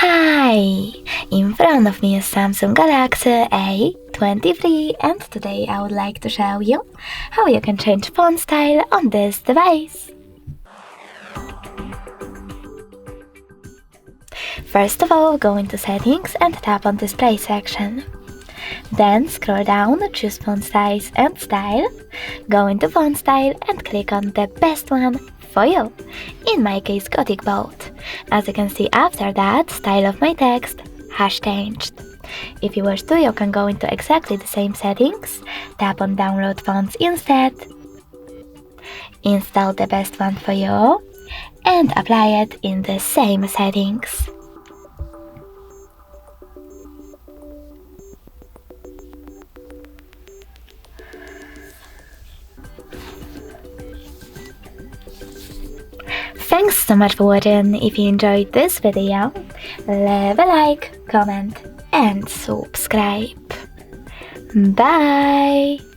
Hi! In front of me is Samsung Galaxy A23 and today I would like to show you how you can change font style on this device. First of all, go into Settings and tap on Display section. Then scroll down, choose Font Size and Style, go into Font Style and click on the best one for you. In my case, Gothic Bold. As you can see, after that, style of my text has changed. If you wish to, you can go into exactly the same settings, tap on Download Fonts instead, install the best one for you, and apply it in the same settings. Thanks so much for watching. If you enjoyed this video, leave a like, comment and subscribe. Bye!